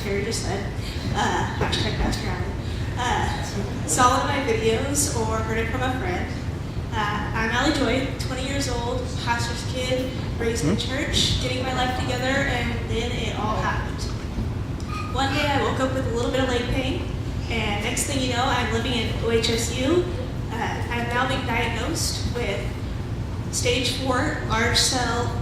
Terry just said, hashtag Pastor Allen, saw one of my videos or heard it from a friend. I'm Allie Joy, 20 years old, pastor's kid, raised in church, getting my life together, and then it all happened. One day I woke up with a little bit of leg pain, and next thing you know, I'm living in OHSU. I'm now being diagnosed with stage 4 large cell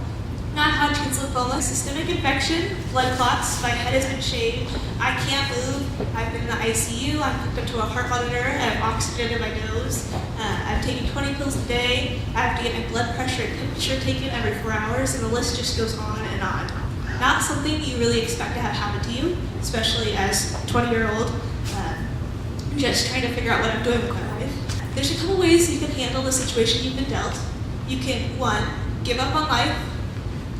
non-hodgkins lymphoma, systemic infection, blood clots, my head has been shaved, I can't move, I've been in the ICU, I'm hooked up to a heart monitor, I have oxygen in my nose, I'm taking 20 pills a day, I have to get my blood pressure and temperature taken every 4 hours, and the list just goes on and on. Not something you really expect to have happen to you, especially as a 20-year-old, just trying to figure out what I'm doing with my life. There's a couple ways you can handle the situation you've been dealt. You can, 1, give up on life,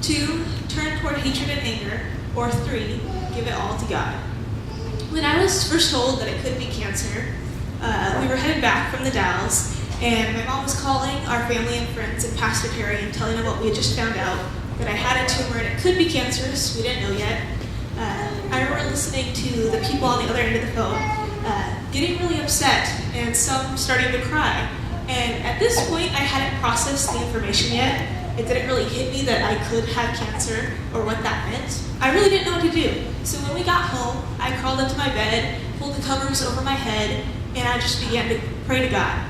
2, turn toward hatred and anger, or 3, give it all to God. When I was first told that it could be cancer, we were headed back from the Dalles, and my mom was calling our family and friends and Pastor Terry and telling them what we had just found out, that I had a tumor and it could be cancerous, we didn't know yet. I remember listening to the people on the other end of the phone, getting really upset, and some starting to cry. And at this point, I hadn't processed the information yet. It didn't really hit me that I could have cancer or what that meant. I really didn't know what to do. So when we got home, I crawled up to my bed, pulled the covers over my head, and I just began to pray to God.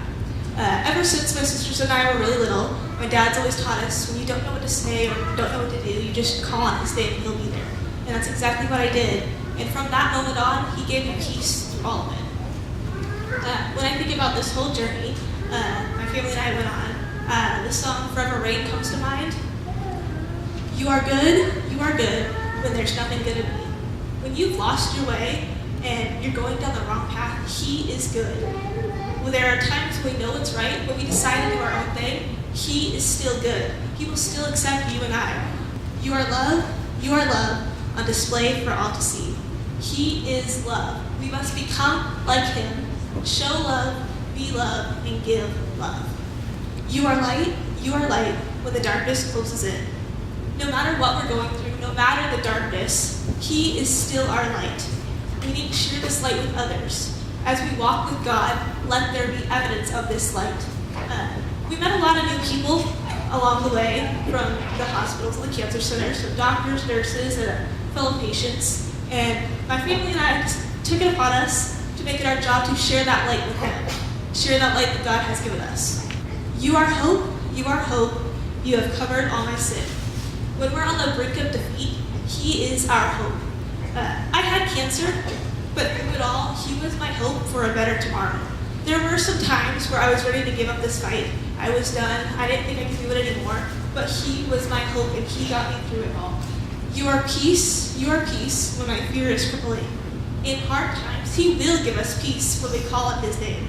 Ever since my sisters and I were really little, my dad's always taught us, when you don't know what to say or don't know what to do, you just call on his name and he'll be there. And that's exactly what I did. And from that moment on, he gave me peace through all of it. When I think about this whole journey, my family and I went on, the song Forever Rain comes to mind. You are good when there's nothing good in me. When you've lost your way and you're going down the wrong path, he is good. When there are times when we know it's right, but we decide to do our own thing, he is still good. He will still accept you and I. You are love on display for all to see. He is love. We must become like him, show love, be love, and give love. You are light when the darkness closes in. No matter what we're going through, no matter the darkness, he is still our light. We need to share this light with others. As we walk with God, let there be evidence of this light. We met a lot of new people along the way from the hospitals and the cancer centers, from doctors, nurses, and fellow patients. And my family and I took it upon us to make it our job to share that light with them. Share that light that God has given us. You are hope, you have covered all my sin. When we're on the brink of defeat, he is our hope. I had cancer, but through it all, he was my hope for a better tomorrow. There were some times where I was ready to give up this fight. I was done, I didn't think I could do it anymore, but he was my hope and he got me through it all. You are peace when my fear is crippling. In hard times, he will give us peace when we call on his name.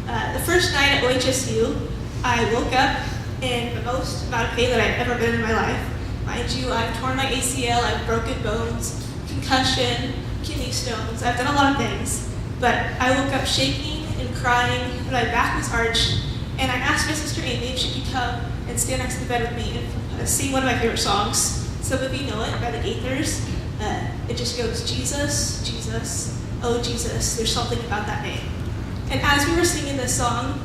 The first night at OHSU, I woke up in the most amount of pain that I've ever been in my life. Mind you, I've torn my ACL, I've broken bones, concussion, kidney stones, I've done a lot of things. But I woke up shaking and crying, and my back was arched, and I asked my sister Amy if she could come and stand next to the bed with me and sing one of my favorite songs. Some of you know it, by the Gaithers. It just goes, Jesus, Jesus, oh Jesus, there's something about that name. And as we were singing this song,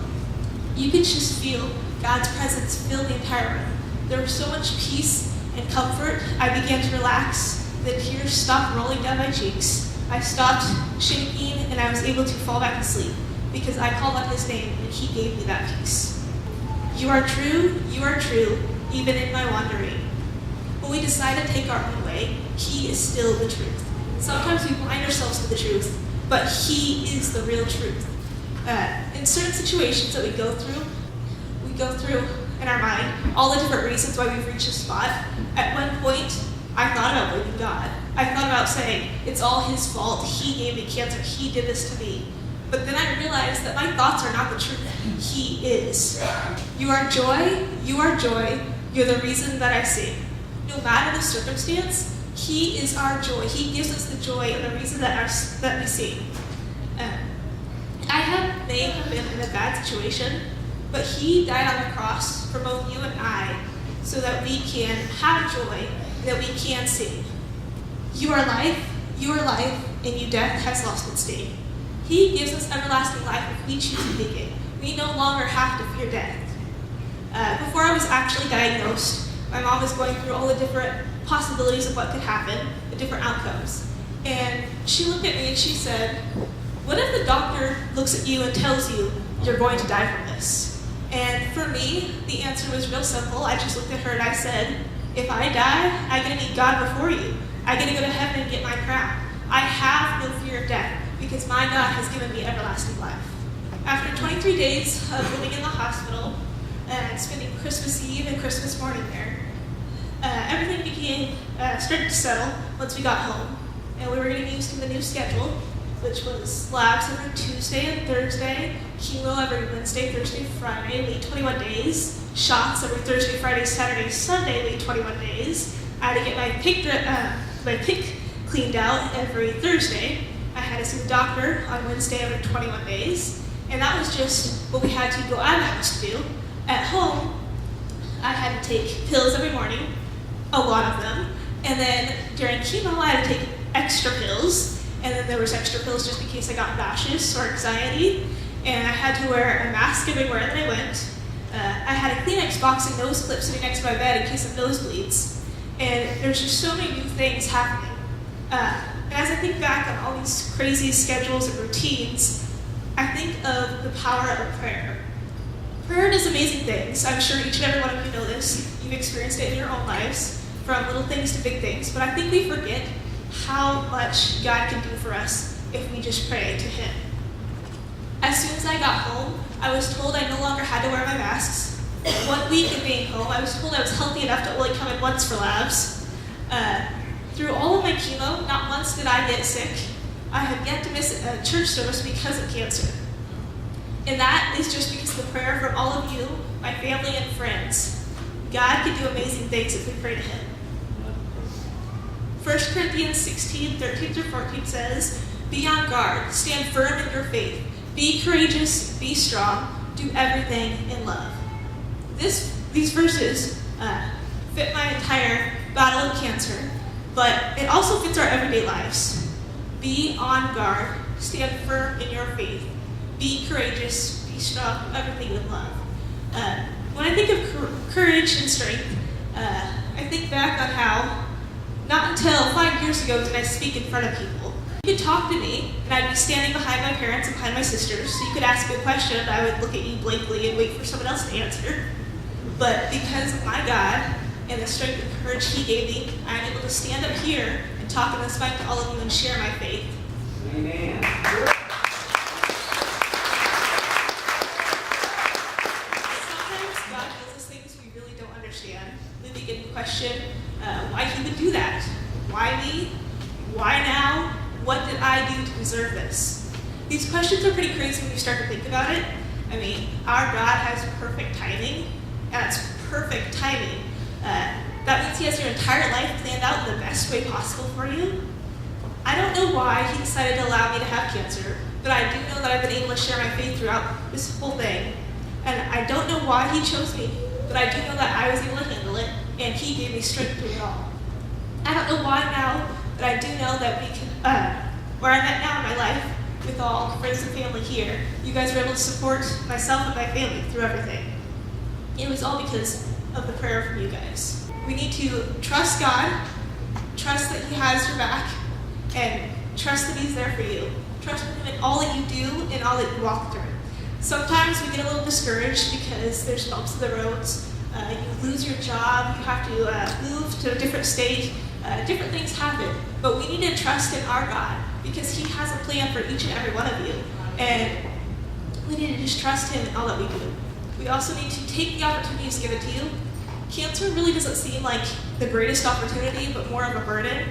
you could just feel God's presence fill the entire room. There was so much peace and comfort. I began to relax. The tears stopped rolling down my cheeks. I stopped shaking, and I was able to fall back asleep because I called on his name, and he gave me that peace. You are true, even in my wandering. When we decide to take our own way, he is still the truth. Sometimes we blind ourselves to the truth, but he is the real truth. In certain situations that we go through in our mind all the different reasons why we've reached a spot. At one point, I thought about blaming God. I thought about saying, it's all his fault, he gave me cancer, he did this to me. But then I realized that my thoughts are not the truth, he is. You are joy, you're the reason that I sing. No matter the circumstance, he is our joy. He gives us the joy and the reason that we sing. I may have been in a bad situation, but he died on the cross for both you and I so that we can have joy, that we can sing. You are life, Your life in you death has lost its sting. He gives us everlasting life if we choose to take it. We no longer have to fear death. Before I was actually diagnosed, my mom was going through all the different possibilities of what could happen, the different outcomes. And she looked at me and she said, what if the doctor looks at you and tells you you're going to die from this? And for me, the answer was real simple. I just looked at her and I said, if I die, I get to meet God before you. I get to go to heaven and get my crown. I have no fear of death because my God has given me everlasting life. After 23 days of living in the hospital and spending Christmas Eve and Christmas morning there, everything started to settle once we got home. And we were getting used to the new schedule, which was labs every Tuesday and Thursday, chemo every Wednesday, Thursday, Friday, wait 21 days, shots every Thursday, Friday, Saturday, Sunday, wait 21 days. I had to get my pink cleaned out every Thursday. I had to see the doctor on Wednesday every 21 days. And that was just what we had to go out of the house to do. At home, I had to take pills every morning, a lot of them. And then during chemo, I had to take extra pills. And then there was extra pills just in case I got nauseous or anxiety. And I had to wear a mask everywhere that I went. I had a Kleenex box and nose clip sitting next to my bed in case of nosebleeds. And there's just so many new things happening. And as I think back on all these crazy schedules and routines, I think of the power of prayer. Prayer does amazing things. I'm sure each and every one of you know this. You've experienced it in your own lives, from little things to big things. But I think we forget how much God can do for us if we just pray to Him. As soon as I got home, I was told I no longer had to wear my masks. 1 week of being home, I was told I was healthy enough to only come in once for labs. Through all of my chemo, not once did I get sick. I have yet to miss a church service because of cancer. And that is just because of the prayer from all of you, my family and friends. God can do amazing things if we pray to Him. 1 Corinthians 16, 13 through 14 says, be on guard, stand firm in your faith, be courageous, be strong, do everything in love. These verses fit my entire battle of cancer, but it also fits our everyday lives. Be on guard, stand firm in your faith, be courageous, be strong, do everything in love. When I think of courage and strength, I think back on how not until 5 years ago did I speak in front of people. You could talk to me, and I'd be standing behind my parents and behind my sisters, so you could ask me a question, and I would look at you blankly and wait for someone else to answer. But because of my God and the strength and courage He gave me, I'm able to stand up here and talk in this mic to all of you and share my faith. Amen. Sometimes God gives us things we really don't understand. We begin to question why He would do that. Why me? Why now? What did I do to deserve this? These questions are pretty crazy when you start to think about it. I mean, our God has perfect timing, and it's perfect timing. That means He has your entire life planned out in the best way possible for you. I don't know why He decided to allow me to have cancer, but I do know that I've been able to share my faith throughout this whole thing. And I don't know why He chose me, but I do know that I was able to handle it, and He gave me strength through it all. I don't know why now, but I do know that we can, where I'm at now in my life, with all friends and family here, you guys were able to support myself and my family through everything. It was all because of the prayer from you guys. We need to trust God, trust that He has your back, and trust that He's there for you. Trust Him in all that you do and all that you walk through. Sometimes we get a little discouraged because there's bumps in the roads. You lose your job, you have to move to a different state, different things happen. But we need to trust in our God because He has a plan for each and every one of you. And we need to just trust Him in all that we do. We also need to take the opportunities given to you. Cancer really doesn't seem like the greatest opportunity, but more of a burden.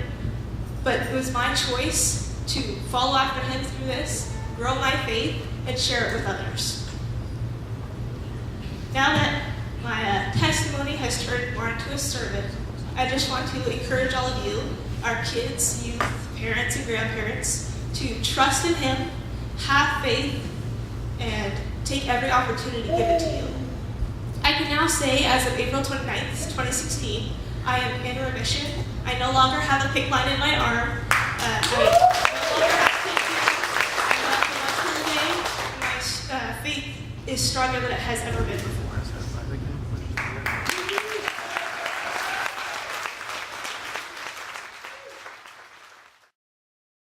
But it was my choice to follow after Him through this, grow my faith, and share it with others. Now that my testimony has turned more into a sermon, I just want to encourage all of you, our kids, youth, parents, and grandparents, to trust in Him, have faith, and take every opportunity given to you. I can now say, as of April 29th, 2016, I am in remission. I no longer have a PICC line in my arm. I no longer have kids. I love the game. My faith is stronger than it has ever been before.